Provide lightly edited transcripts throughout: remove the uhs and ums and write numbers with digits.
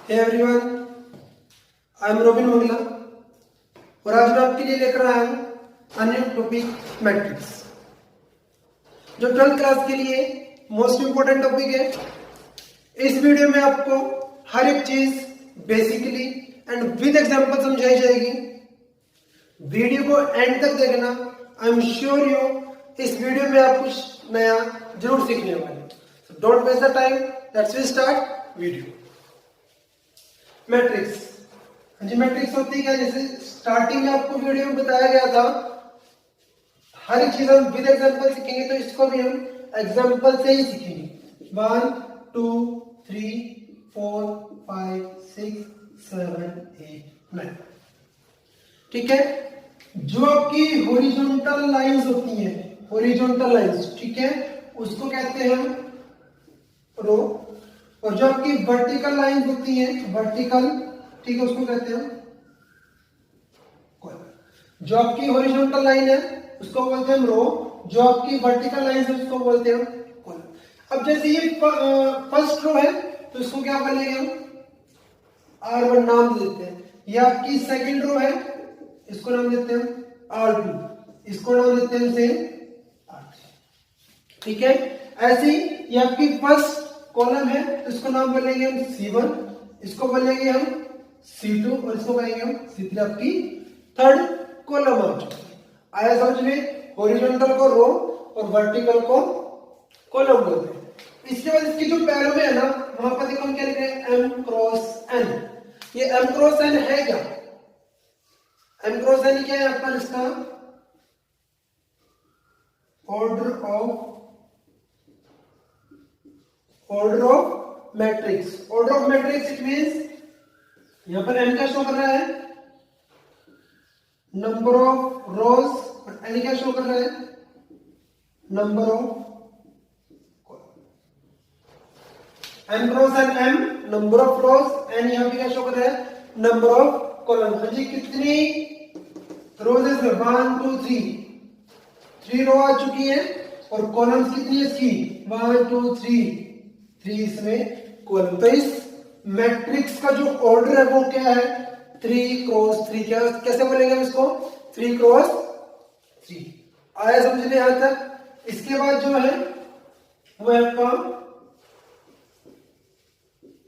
Hey everyone, I am Robin Mangla और आज मैं आपके लिए लेकर आया हूं अन्य टॉपिक मैट्रिक्स, जो 12th क्लास के लिए मोस्ट इंपोर्टेंट टॉपिक है। इस वीडियो में आपको हर एक चीज बेसिकली एंड विद एग्जांपल समझाई जाएगी। वीडियो को एंड तक देखना। आई एम श्योर यू इस वीडियो में आप कुछ नया जरूर सीखने वाले। So don't waste the time, let's start video. Matrix, हाँ जी, मैट्रिक्स होती है क्या? जैसे स्टार्टिंग में आपको वीडियो में बताया गया था, हर एक चीज हम विद एग्जांपल सीखेंगे, तो इसको भी हम एग्जांपल से ही सीखेंगे। 1 2 3 4 5 6 7 8 9। ठीक है। जो आपकी हॉरिजॉन्टल लाइंस होती हैं, हॉरिजॉन्टल लाइंस, ठीक है, उसको कहते हैं हम रो। और जो आपकी वर्टिकल लाइंस होती हैं, वर्टिकल, ठीक है, उसको कहते हैं कॉलम। जो आपकी हॉरिजॉन्टल लाइन है उसको बोलते हैं हम रो, जो आपकी वर्टिकल लाइन है उसको बोलते हैं हम कॉलम। अब जैसे ये फर्स्ट रो है तो इसको क्या बोलेंगे हम? R1 नाम देते हैं। ये आपकी सेकंड रो है, इसको नाम देते हैं R2, इसको नाम देते हैं से R3। ठीक है। ऐसे ही ये आपकी फर्स्ट कॉलम है तो इसको नाम बोलेंगे हम C1, इसको बोलेंगे हम C2 और इसको बोलेंगे हम C3। आपकी थर्ड कॉलम आ चुकी है। आया समझ में? हॉरिजॉन्टल को रो और वर्टिकल को कॉलम बोलते हैं। इसके बाद इसकी जो पैरों में है ना, वहां पर देखो हम क्या लिख रहे हैं? M cross N। ये M क्रॉस N है क्या? M क्रॉस N क्या है? यहां पर इसका order of matrix. Order of matrix it means यहां पर M क्या शो कर रहा है? नंबर ऑफ रोज, और N क्या शो कर रहा है? Number of M cross N, M number of rose, N यहां पे क्या शो कर रहा है? Number of column. हाँ जी, कितनी रोजेस में? 1 2 3 रो आ चुकी है और कॉलम्स कितनी है इसकी? 1 2 3 इसमें कॉलम। तो इस मैट्रिक्स का जो ऑर्डर है वो क्या है? 3 क्रॉस 3। क्या कैसे बोलेंगे हम इसको? 3 क्रॉस 3। आया समझ में यहां तक? इसके बाद जो है वो है आपका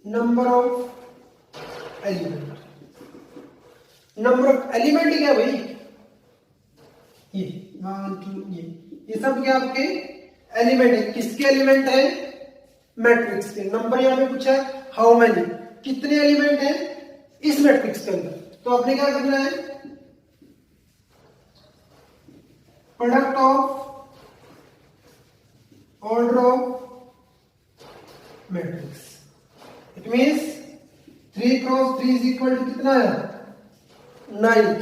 number of element. Number of element क्या भाई? ये 1 2, ये सब क्या आपके एलिमेंट है। किसके एलिमेंट है? मैट्रिक्स के। नंबर यहां पे पूछा है हाउ मेनी, कितने एलिमेंट है इस मैट्रिक्स के अंदर। तो आपने क्या करना है? Product of order of matrix. It means 3 cross 3 is equal to कितना है? 9।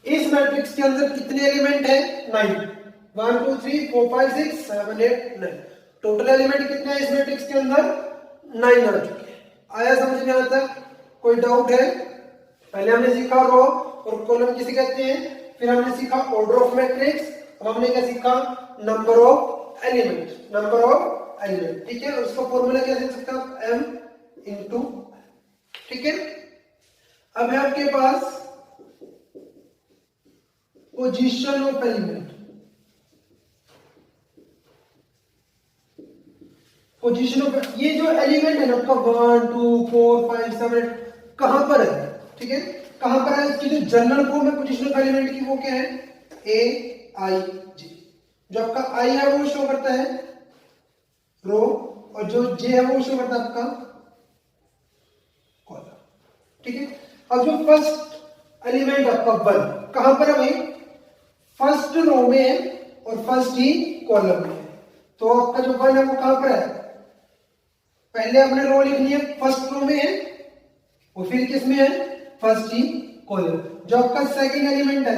इस मैट्रिक्स के अंदर कितने एलिमेंट है? 9। 1 2 3 4 5 6 7 8 9। टोटल एलिमेंट कितने हैं इस मैट्रिक्स के अंदर? 9 आ चुके हैं। आया समझ में? यहां तक कोई डाउट है? पहले हमने सीखा रो और कॉलम किसे कहते हैं, फिर हमने सीखा ऑर्डर ऑफ मैट्रिक्स, अब हमने क्या सीखा? Number of element. Number of element, ठीक है। उसका फॉर्मूला क्या लिख सकते हैं? M इंटू, ठीक है। अब है आपके पास position of element. Position of, ये जो एलिमेंट है ना आपका 1 2 4 5 7 8 कहां पर है? ठीक है, कहां पर है? इसकी जो जनरल फॉर्म है पोजीशन ऑफ एलिमेंट की वो क्या है? AIJ। जो आपका I है वो शो करता है रो, और जो J है वो शो करता है आपका कॉलम। ठीक है। अब जो फर्स्ट एलिमेंट आपका 1 कहां पर है भाई? फर्स्ट रो में है और फर्स्ट ही कॉलम में है। तो आपका जो 1 है वो कहां पर है? पहले आपने रो लिखनी है, फर्स्ट रो में है, और फिर किस में है? फर्स्ट ही कॉलम। जो आपका सेकंड एलिमेंट है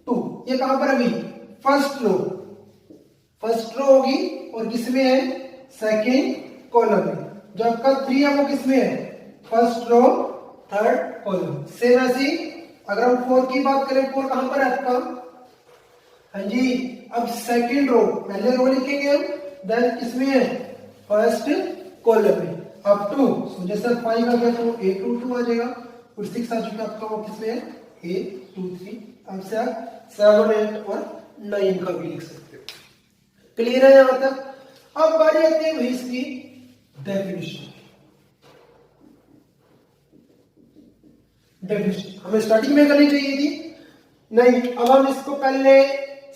2, ये कहां पर है अभी? First row. फर्स्ट रो होगी और किसमें है? सेकंड कॉलम में। जो आपका 3 है वो किसमें है? First row third column. Same ऐसी अगर हम 4 की बात करें, 4 कहां पर है आपका? हाँ जी, अब सेकंड रो, पहले रो लिखेंगे हम, देन किसमें है? फर्स्ट कॉलम में। अप टू, सो जैसे 5 आ गया तो A22 आ जाएगा, और 6 आ चुका आपका ऑफिस में A23। अब से आप 7, 8 और 9 का भी लिख सकते हो। क्लियर है यहां तक? अब बारी आती है भाई इसकी डेफिनेशन। डेफिनेशन हमें स्टार्टिंग में करनी चाहिए थी, नहीं, अब हम इसको पहले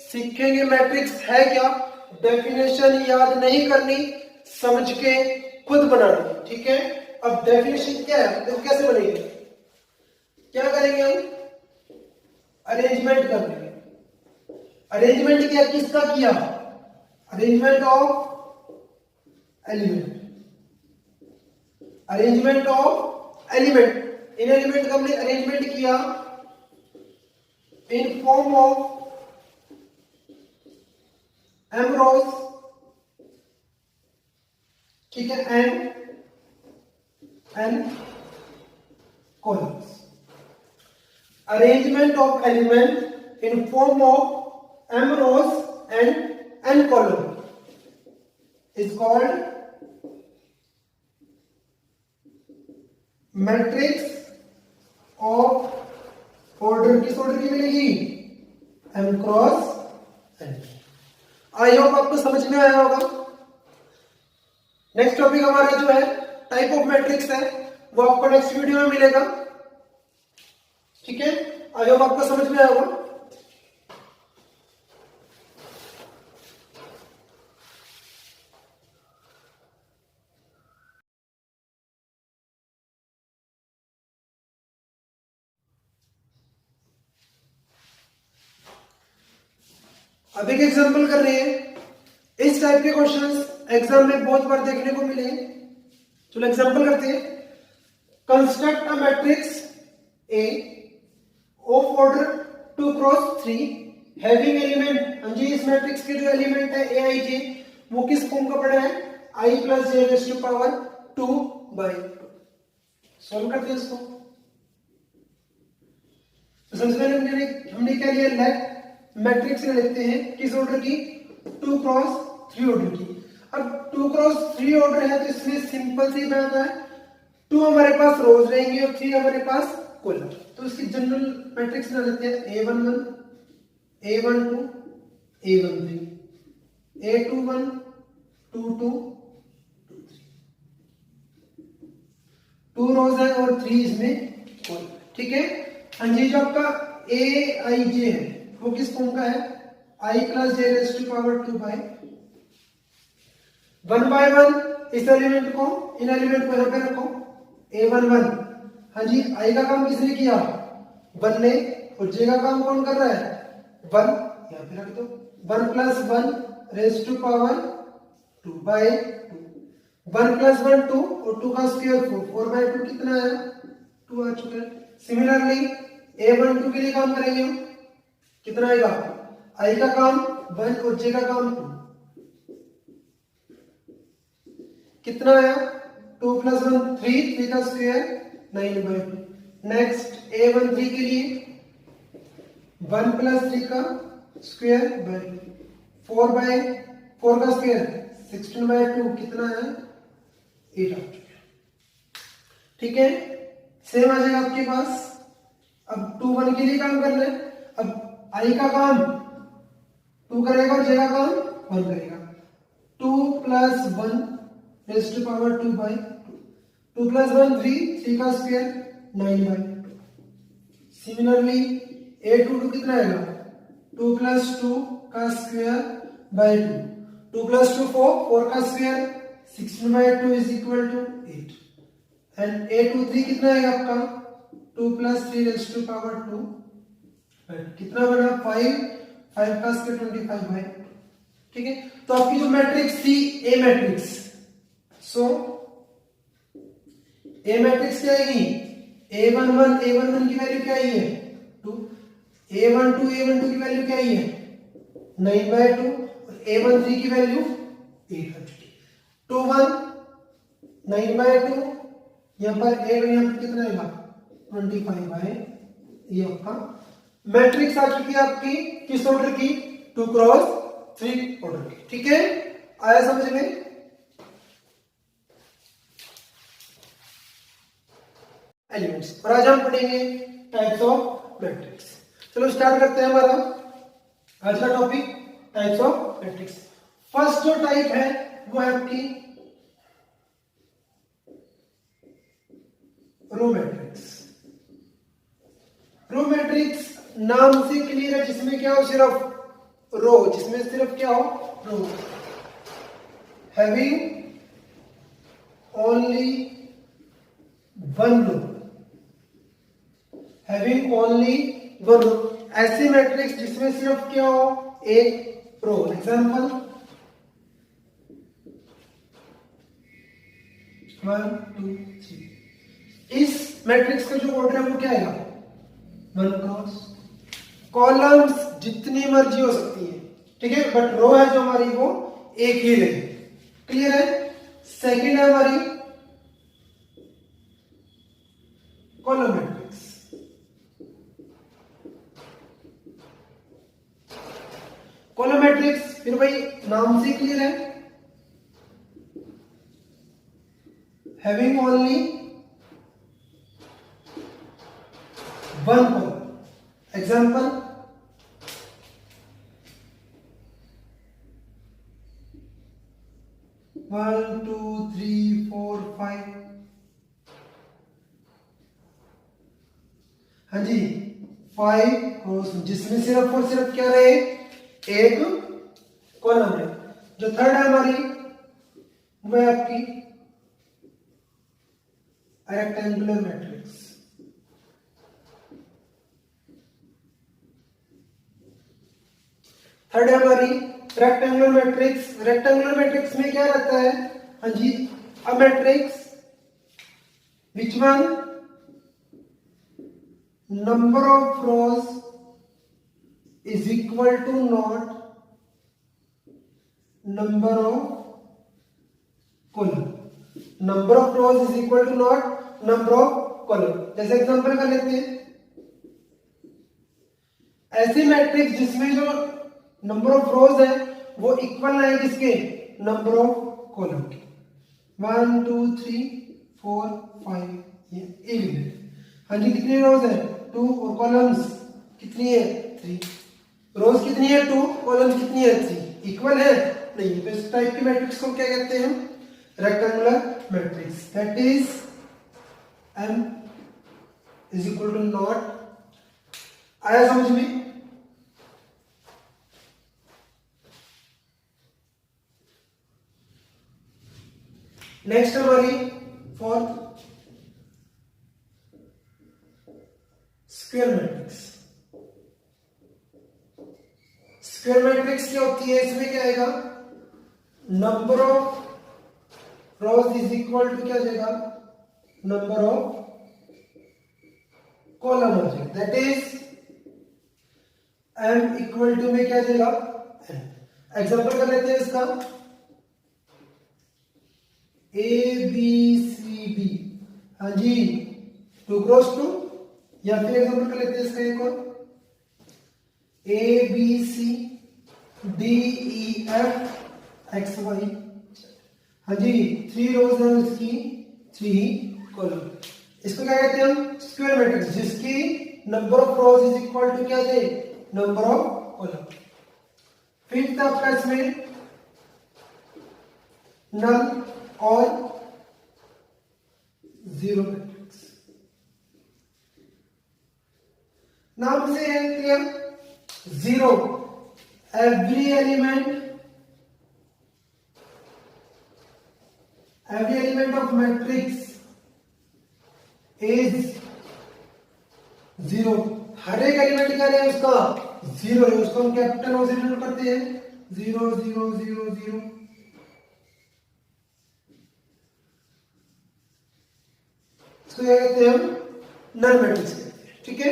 सीखेंगे मैट्रिक्स है क्या, डेफिनेशन याद नहीं करनी, समझ के खुद बनानी, ठीक है। अब डेफिनेशन क्या है, तो कैसे बनेगी, क्या करेंगे हम, अरेंजमेंट कर लेंगे। अरेंजमेंट क्या, किसका किया, arrangement of element, arrangement of element, in element का हमने अरेंजमेंट किया इन फॉर्म ऑफ एमरोज, ठीक है, and columns. Arrangement of element in form of m rows and column is called matrix of order. किस ऑर्डर की मिलेगी, m cross n. I hope आपको समझ में आया होगा। नेक्स्ट टॉपिक हमारा जो है टाइप ऑफ मैट्रिक्स है, वो आपको नेक्स्ट वीडियो में मिलेगा, ठीक है। आई होप आपको समझ में आया होगा। अब एक एग्जांपल कर रहे हैं। इस टाइप के क्वेश्चंस एग्जाम में बहुत बार देखने को मिले। चलो एग्जांपल करते हैं। Construct a matrix A of order 2 cross 3 having element. हाँ जी, इस मैट्रिक्स के जो एलिमेंट है ए आई जे, वो किस फॉर्म का पड़ा है, i plus j raise to power 2/2। Solve करते हैं इसको। तो सबसे पहले हमने क्या लिया, लेट मैट्रिक्स लिखते हैं किस ऑर्डर की, 2 क्रॉस 3 ऑर्डर की। अब 2 क्रॉस 3 ऑर्डर है तो इसमें सिंपल सी बात है, 2 हमारे पास रोज रहेंगे और 3 हमारे पास कॉलम। तो इसकी जनरल मैट्रिक्स ना लेते हैं A11, A12, A13, A21, 22, 23। 2 रोज है और 3 इसमें कॉलम, ठीक है। हाँ जी, जो आपका ए आई जे है वो किस फॉर्म का है, i plus j raise to power 2/2। 1/1 इस एलिमेंट को, इन एलिमेंट को यहां पे रखो, A11। हाँ जी, आई का काम किसने किया, 1 ने, और जे का काम कौन कर रहा है, 1, यहां पे रख दो। 1 + 1 रेज़ टू पावर 2/2। 1 + 1 2 और 2 का स्क्वायर 4, 4/2 कितना आया, 2 आ चुका है। सिमिलरली A12 के लिए काम करेंगे हम, कितना आएगा, आई का काम 1 और जे का काम 2, कितना आया, 2 + 1 3, 3 का स्क्वायर 9/2। नेक्स्ट A13 के लिए 1 + 3 का स्क्वायर 4/4 का स्क्वायर 16/2, कितना है, 8 आ चुका है, ठीक है। सेम आ जाएगा आपके पास। अब 2 1 के लिए काम करना है। अब आई का काम 2 करेगा और जे का काम 1 करेगा। 2 + 1 रेज़ टू पावर 2/2। 2 + 1 3, 3 का स्क्वायर 9/2। सिमिलरली A22 कितना आएगा, 2 + 2 का स्क्वायर बाय 2। 2 + 2 4, 4 का स्क्वायर 16/2 = 8। एंड A23 कितना आएगा आपका, 2 + 3 रेज़ टू पावर 2, कितना बना 5, 5 का स्क्वायर 25/2, ठीक है। तो आपकी जो मैट्रिक्स थी ए मैट्रिक्स, सो ए मैट्रिक्स क्या आएगी, A11 की वैल्यू क्या आई है, 2। A12 की वैल्यू क्या आई है, 9/2, और A13 की वैल्यू 8 आ चुकी है। 2 1 9/2, यहां पर 8, यहां पर कितना आएगा, 25/, ये आपका मैट्रिक्स आ चुकी है आपकी किस ऑर्डर की, 2 क्रॉस 3 ऑर्डर की, ठीक है। आया समझ में। एलिमेंट्स। और आज हम पढ़ेंगे टाइप्स ऑफ मैट्रिक्स। चलो स्टार्ट करते हैं हमारा आज का topic, types of matrix. First जो टाइप है वो है आपकी रो मैट्रिक्स। रो मैट्रिक्स नाम से क्लियर है, जिसमें क्या हो, सिर्फ रो, जिसमें सिर्फ क्या हो, रो, having only one row, having only one row. ऐसे मैट्रिक्स जिसमें सिर्फ क्या हो, एक रो। एग्जांपल 1 2 3। इस मैट्रिक्स का जो ऑर्डर है वो क्या आएगा, 1 क्रॉस। कॉलम्स जितनी मर्जी हो सकती है, ठीक है, बट रो है जो हमारी वो एक ही रहे। क्लियर है। सेकंड है हमारी कॉलम मैट्रिक्स। कॉलम मैट्रिक्स फिर भाई नाम से क्लियर है, having only one column. Example 1 2 3 4 5। हाँ जी, 5 क्रॉस, जिसमें सिर्फ और सिर्फ क्या रहे, एक कॉलम है। जो थर्ड है हमारी वो है आपकी रेक्टेंगुलर मैट्रिक्स। थर्ड है हमारी रेक्टेंगुलर मैट्रिक्स। रेक्टेंगुलर मैट्रिक्स में क्या रहता है, हाँ जी, a matrix which one number of rows is equal to not number of column। number of rows is equal to not number of column। जैसे example कर लेते हैं, ऐसे मैट्रिक्स जिसमें जो नंबर ऑफ रोज है वो इक्वल है किसके, नंबर ऑफ कॉलम के। 1 2 3 4 5, ये एक। हाँ जी, कितनी रोज है, 2, और कॉलम्स कितनी है, 3। रोज कितनी है, 2, कॉलम कितनी है, 3। इक्वल है नहीं, तो इस टाइप की मैट्रिक्स को क्या कहते हैं, rectangular matrix. That is m is equal to not. आया समझ में। नेक्स्ट हमारी fourth square matrix. Square matrix क्या होती है, इसमें क्या आएगा, number of rows is equal to क्या जाएगा, नंबर ऑफ कॉलम हो जाएगा। That is m equal to में क्या जाएगा, n। एग्जांपल कर लेते हैं इसका, ए बी सी डी, हाँ जी, 2 क्रॉस 2। या फिर एग्जांपल कर लेते हैं इसका एक और, A B C D E F X Y. हाँ जी, 3 रोज है उसकी, 3 कॉलम। इसको क्या कहते हैं हम, स्क्वायर मैट्रिक्स, जिसकी number of rows is equal to क्या है, नंबर ऑफ कॉलम। फिफ्थ आपका इसमें नल और जीरो मैट्रिक्स। नाम से है clear, zero, every element of matrix is zero। हर एक एलिमेंट क्या है उसका, जीरो है। उसको हम कैपिटल ओ से डिनोट करते हैं, 0 0 0 0। इसको क्या कहते हैं हम, नल मैट्रिक्स कहते हैं, ठीक है।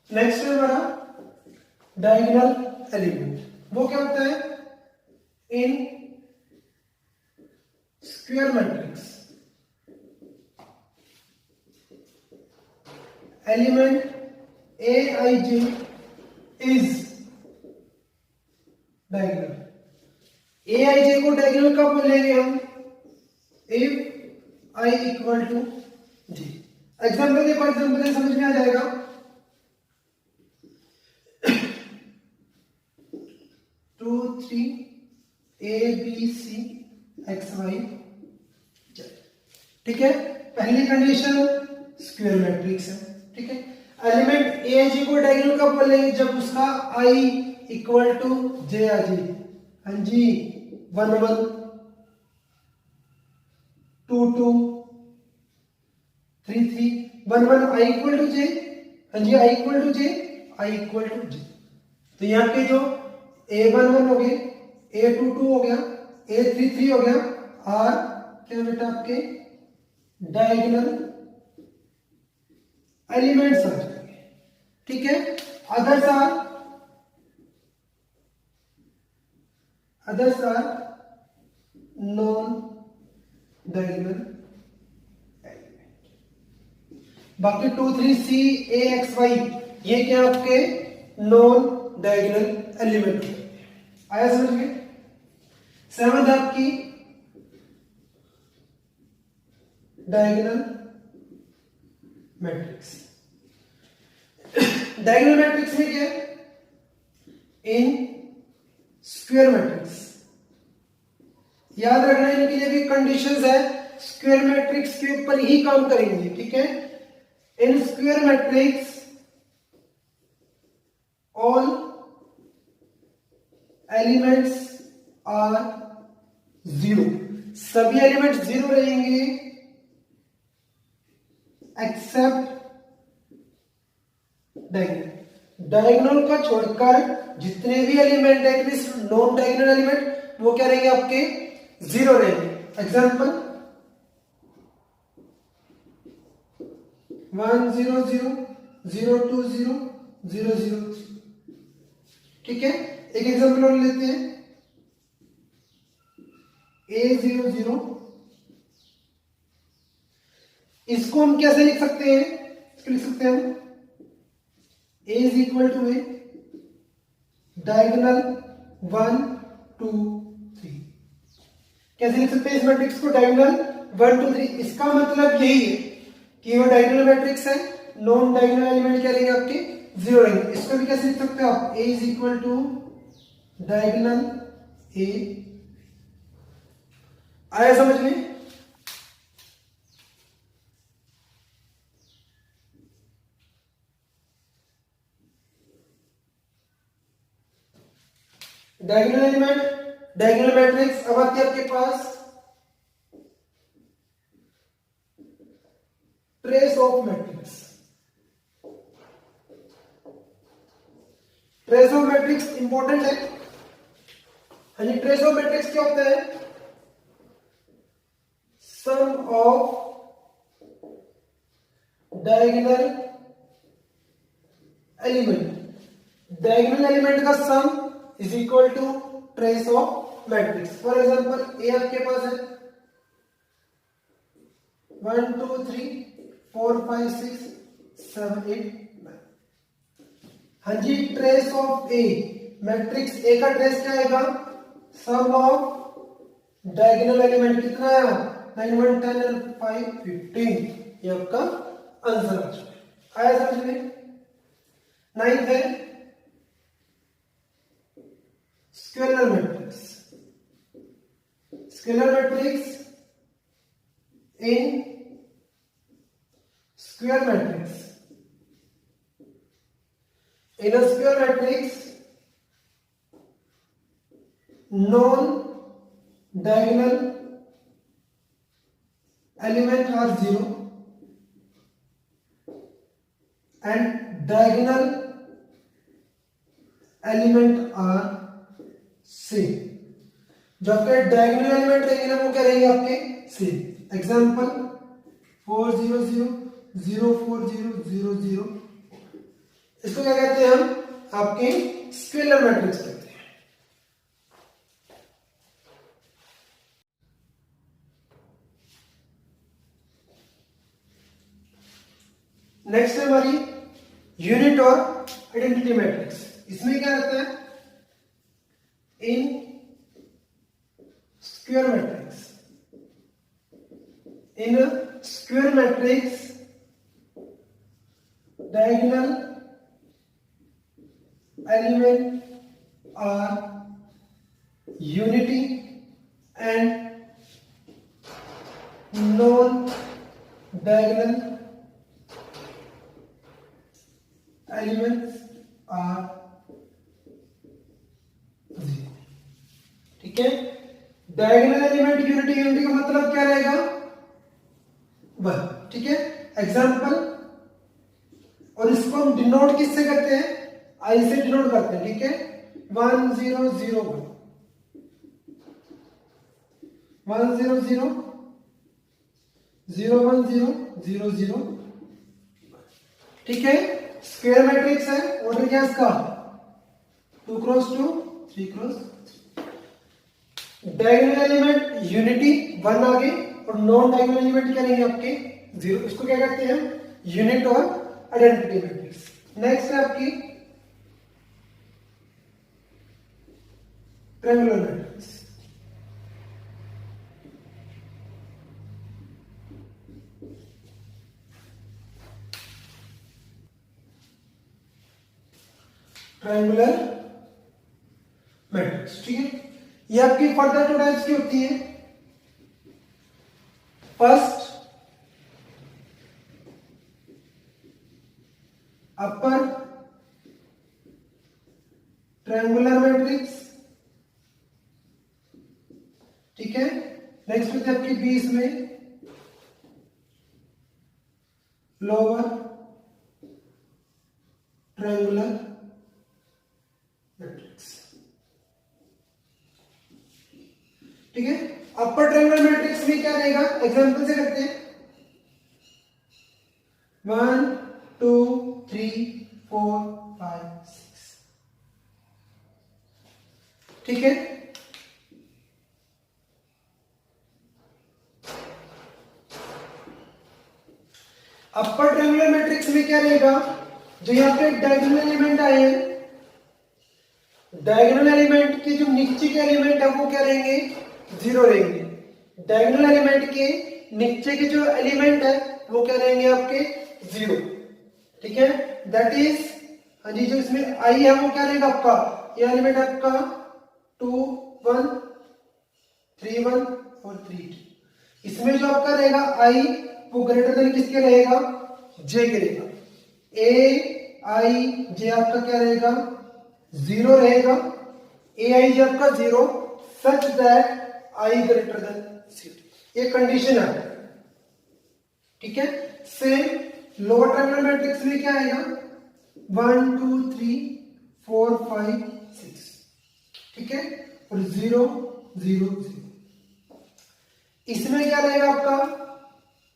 नेक्स्ट है हमारा डायगोनल एलिमेंट। वो क्या होता है, in square matrix element a i j is diagonal. A i j को डायगोनल कब बोलेंगे हम? If i equal to j. Example देखो, एग्जाम्पल समझ में आ जाएगा। Two three a B c x y, ठीक है। पहली कंडीशन स्क्वायर मैट्रिक्स है, ठीक है। एलिमेंट ए जी को डायगोनल कब बोलेंगे? जब उसका आई इक्वल टू जे आ जाए। हाँ जी, 1 1 2 2 3 3 1 1 आई इक्वल टू जे। हाँ जी, i equal to j, i equal to j. तो यहाँ पे जो a11 हो गए, a22 हो गया, a33 हो गया, और क्या बेटा आपके डायगोनल एलिमेंट्स आ जाएंगे, ठीक है। Others are non diagonal element. बाकी 2 3 सी ए एक्स वाई ये क्या आपके नॉन डायगोनल एलिमेंट। आया समझ में? 7 आपकी डायगोनल मैट्रिक्स। डायगोनल मैट्रिक्स में क्या है? In square matrix. याद रखना इनके लिए भी कंडीशंस है, स्क्वायर मैट्रिक्स के ऊपर ही काम करेंगे, ठीक है। In square matrix all elements are zero, सभी एलिमेंट्स जीरो रहेंगे एक्सेप्ट डायगोनल। डायगोनल का छोड़कर जितने भी एलिमेंट है, नॉन डायगोनल एलिमेंट, वो क्या रहेंगे आपके? जीरो रहेंगे। एग्जांपल 1 0 0 0 2 0 0 0 3, ठीक है। एक एग्जांपल और लेते हैं, a0 0। इसको हम कैसे लिख सकते हैं? इसको लिख सकते हैं हम a is equal to a diagonal 1 2 3। कैसे लिख सकते हैं इस मैट्रिक्स को? डायगोनल 1 2 3। इसका मतलब यही है कि वो डायगोनल मैट्रिक्स है, नॉन डायगोनल एलिमेंट क्या रहेंगे आपके? जीरो रहेंगे। इसको भी कैसे लिख सकते हो आप? a is equal to diagonal a। आया समझ में? Diagonal element, diagonal matrix. अब आती है आपके पास trace of matrix. Trace of matrix important है। हाँ जी, ट्रेस ऑफ मैट्रिक्स क्या होता है? Sum of diagonal element. Diagonal element का sum is equal to trace of matrix. For example a आपके पास है 1 2 3 4 5 6 7 8 9। हाँ जी, trace of a matrix A का ट्रेस क्या आएगा? सम ऑफ डायगोनल एलिमेंट कितना आया? 9 1 10 and 5 15। ये आपका आंसर आ चुका है। आया समझ में? 9th है scalar matrix. Scalar matrix in square matrix. In a square matrix, non-diagonal elements are zero and diagonal element are same। जो आपके diagonal element रहेंगे ना, वो क्या रहेंगे आपके? same। एग्जाम्पल 4 0 0 0 4 0 0 0। इसको क्या कहते हैं हम? आपके स्केलर मैट्रिक्स कहते हैं। नेक्स्ट है हमारी यूनिट और आइडेंटिटी मैट्रिक्स। इसमें क्या रहता है? इन square matrix. In a square matrix, diagonal element are unity and non-diagonal elements are zero. ठीक है, डायगोनल एलिमेंट यूनिटी, यूनिटी का मतलब क्या रहेगा? वन. ठीक है, एग्जांपल. और इसको हम डिनोट किससे करते हैं? आई से डिनोट करते हैं. ठीक है, 1 0 0 1 0 0 0 1 0 0 0. ठीक है, स्क्वायर मैट्रिक्स है. ऑर्डर क्या है इसका? 2 cross 2 3 cross. Diagonal element unity 1 आगे और नॉन डायगोनल एलिमेंट क्या रहेंगे आपके? 0. इसको क्या कहते हैं? यूनिट और आइडेंटिटी मैट्रिक्स. नेक्स्ट है आपकी ट्रायंगुलर मैट्रिक्स. Triangular matrix. ठीक है, ये आपकी फर्दर 2 टाइप्स की होती है. First, upper triangular matrix. ठीक है, नेक्स्ट होती है आपकी 20 में लोअर ट्रायंगुलर मैट्रिक्स. ठीक है, अपर ट्रायंगुलर मैट्रिक्स में क्या रहेगा? एग्जांपल से करते हैं. 1 2 3 4 5 6. ठीक है, अपर ट्रायंगुलर मैट्रिक्स में क्या रहेगा? जो यहाँ पे डायगोनल एलिमेंट आए हैं, डायगोनल एलिमेंट के जो नीचे के एलिमेंट है वो क्या रहेंगे? 0 रहेंगे. डायगोनल एलिमेंट के नीचे के जो एलिमेंट है वो क्या रहेंगे? आपके 0. ठीक है, दैट इज, हाँ जी, जो इसमें आई है वो क्या रहेगा आपका? ये एलिमेंट आपका 2 1 3 1 और 3 2. इसमें जो आपका रहेगा आई वो ग्रेटर देन किसके रहेगा? जे के रहेगा. ए आई जे आपका क्या रहेगा? 0 रहेगा. ए आई जे आपका 0 such that I greater than 0. ये कंडीशन है. ठीक है, सेम लोअर ट्रायंगुलर मैट्रिक्स में क्या आएगा? 1 2 3 4 5 6. ठीक है, और 0 0 0. इसमें क्या रहेगा आपका?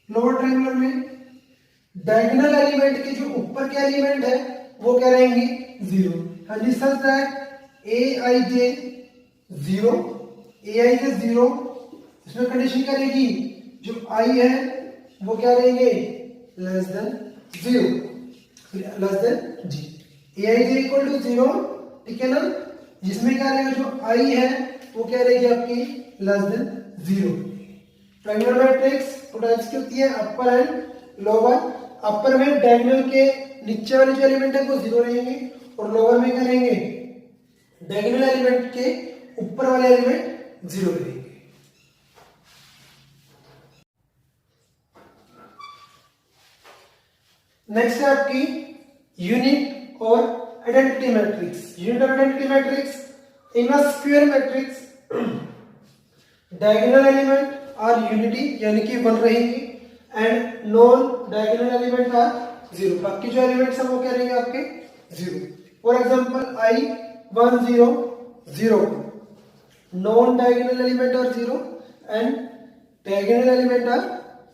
लोअर ट्रायंगुलर में डायगोनल एलिमेंट के जो ऊपर के एलिमेंट है वो क्या रहेंगे? 0. हाँ जी, such that A i J 0, A i जे 0. इसमें कंडीशन क्या रहेगी? जो आई है वो क्या रहेंगे? लेस देन 0, लेस देन जी. A i j equal to 0. ठीक है ना, जिसमें क्या रहेगा? जो आई है वो क्या रहेगी आपकी? Less than 0. Triangular matrix 2 types की होती है, अपर एंड लोअर. अपर में डायगोनल के नीचे वाले जो एलिमेंट है वो 0 रहेंगे और लोअर में क्या रहेंगे? डायगोनल एलिमेंट के ऊपर वाले एलिमेंट 0 रहेंगे. नेक्स्ट है आपकी यूनिट और आइडेंटिटी मैट्रिक्स. यूनिट और identity matrix. In a square matrix diagonal element are unity यानी कि 1 रहेंगे and non diagonal element are 0. बाकी जो एलिमेंट्स हैं वो क्या रहेंगे आपके? 0. For example I 1 0 0. Non diagonal element are 0 and diagonal element are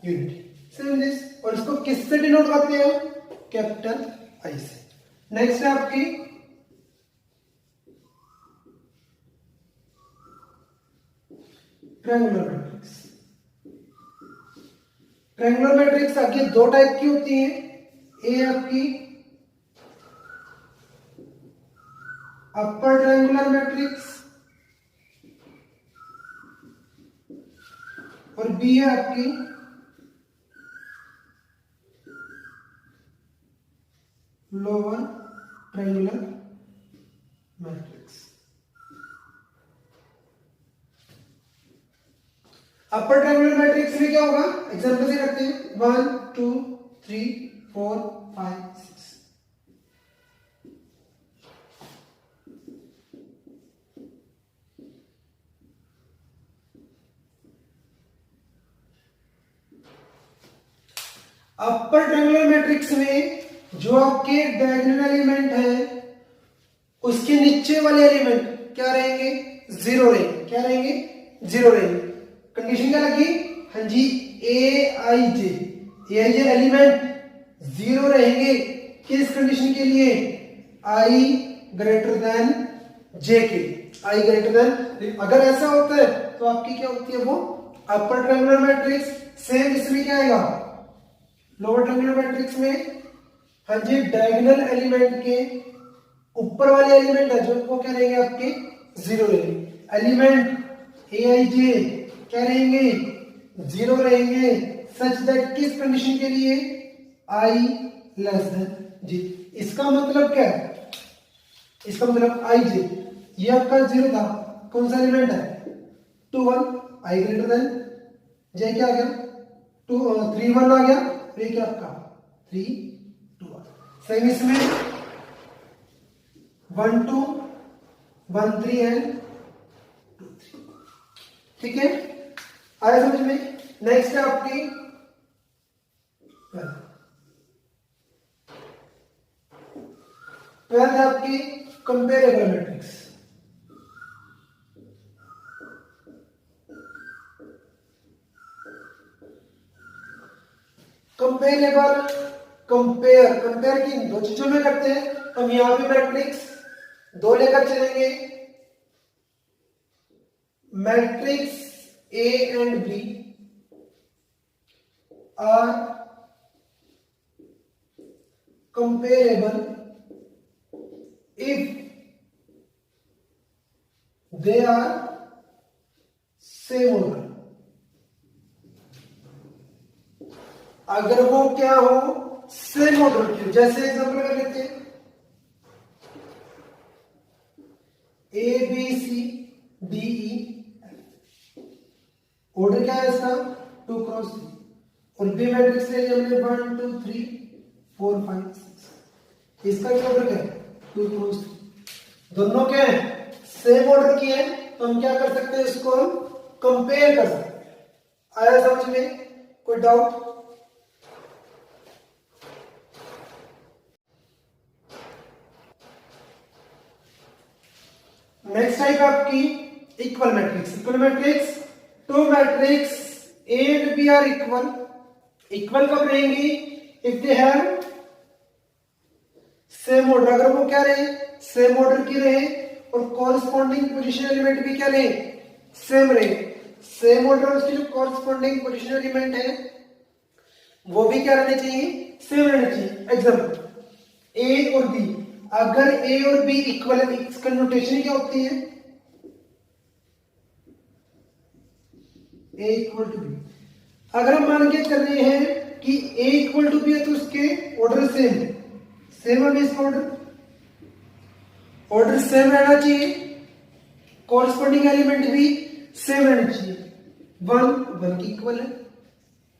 unity. Same this. और इसको किससे डिनोट करते हैं? कैपिटल आई से. नेक्स्ट है आपकी ट्रायंगुलर मैट्रिक्स. ट्रायंगुलर मैट्रिक्स आगे 2 टाइप की होती है. ए आपकी अपर ट्रायंगुलर मैट्रिक्स और बी है आपकी lower triangular matrix. Upper triangular matrix में क्या होगा, एग्जांपल से करते हैं 1 2 3 4 5 6। अपर ट्रायंगुलर मैट्रिक्स में जो आपके डायगोनल एलिमेंट है उसके नीचे वाले एलिमेंट क्या रहेंगे, जीरो रहेंगे। क्या रहेंगे, जीरो रहेंगे। कंडीशन क्या लगी, हाँ जी, a i J element zero रहेंगे। किस कंडीशन के लिए, आई ग्रेटर देन जे के, आई ग्रेटर देन। अगर ऐसा होता है तो आपकी क्या होती है वो अपर ट्रायंगुलर मैट्रिक्स। सेम इसमें क्या आएगा, लोअर ट्रायंगुलर मैट्रिक्स में हाँ जी डायगोनल एलिमेंट के ऊपर वाले एलिमेंट है जो वो क्या रहेंगे आपके जीरो रहेंगे। एलिमेंट ए आई जे क्या रहेंगे, जीरो रहेंगे। सच दैट किस कंडीशन के लिए, आई लेस देन जी। इसका मतलब क्या है, इसका मतलब आई जे ये आपका जीरो था, कौन सा एलिमेंट है 2 1, आई ग्रेटर देन जे क्या आ गया 2 3 1 आ गया, ये क्या आपका 3 2 1। सेम इसमें 1 2 1 3 एंड 2 3। ठीक है, आया समझ में। नेक्स्ट है आपकी ट्वेल्थ है आपकी कंपेरेबल मैट्रिक्स। कंपेरेबल, कंपेयर की दो चीजों में करते हैं। हम यहां पे मैट्रिक्स दो लेकर चलेंगे, matrix A and B are comparable if they are same order. अगर वो क्या हो, सेम ऑर्डर की। जैसे एग्जांपल कर लेते हैं A B C D E, order क्या है इसका 2 क्रॉस 3। और बी मैट्रिक्स ले लिया हमने 1 2 3 4 5 6। इसका क्या ऑर्डर क्या है 2 क्रॉस 3। दोनों क्या है सेम ऑर्डर की है, तो हम क्या कर सकते हैं, इसको हम कंपेयर कर सकते हैं। आया समझ में, कोई डाउट। नेक्स्ट टाइप आपकी equal matrix. Equal matrix, two matrix A and B are equal. Equal कब रहेंगी, if they have same order. अगर वो क्या रहे, सेम ऑर्डर की रहे और कॉरस्पॉन्डिंग पोजीशन एलिमेंट भी क्या रहे, सेम रहे। सेम ऑर्डर उसकी जो कॉरस्पॉन्डिंग पोजीशन एलिमेंट है वो भी क्या रहने चाहिए, सेम रहने चाहिए। एग्जांपल ए और बी, अगर ए और बी इक्वल है, इसका नोटेशन क्या होती है, ए इक्वल टू बी। अगर हम मान के चल रहे हैं कि ए इक्वल टू बी है तो उसके ऑर्डर सेम है, सेम है इसका ऑर्डर सेम रहना चाहिए। कॉरस्पॉन्डिंग एलिमेंट भी सेम रहना चाहिए। 1 की इक्वल है,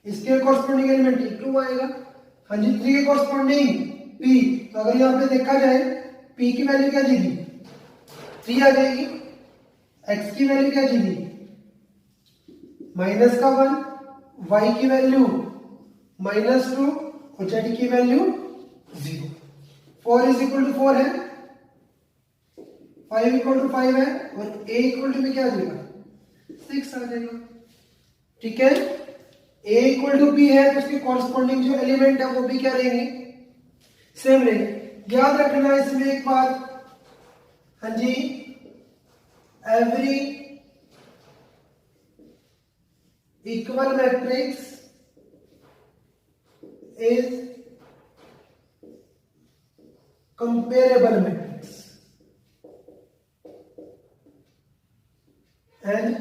इसके कॉरस्पॉन्डिंग एलिमेंट 2 आएगा। हाँ जी, 3 के कॉरस्पॉन्डिंग पी। तो अगर यहां पे देखा जाए पी की वैल्यू क्या जाएगी 3 आ जाएगी। एक्स की वैल्यू क्या जाएगी -1, वाई की वैल्यू -2 और जेड की वैल्यू 0। 4 इज इक्वल टू 4 है, 5 इक्वल टू 5 है और ए इक्वल टू में क्या आ जाएगा 6 आ जाएगा। ठीक है, ए इक्वल टू बी है तो उसके कॉरस्पॉन्डिंग जो एलिमेंट है वो भी क्या रहेंगे, सेम रहेंगे। याद रखना इसमें एक बात, हाँ जी, every equal matrix is comparable matrix and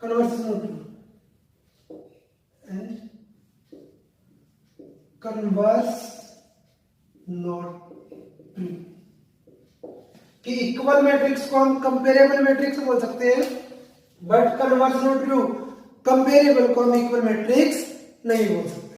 conversation. Converse not true. कि इक्वल मैट्रिक्स को हम कंपेरेबल मैट्रिक्स बोल सकते हैं, but converse not true, comparable को हम इक्वल मैट्रिक्स नहीं बोल सकते।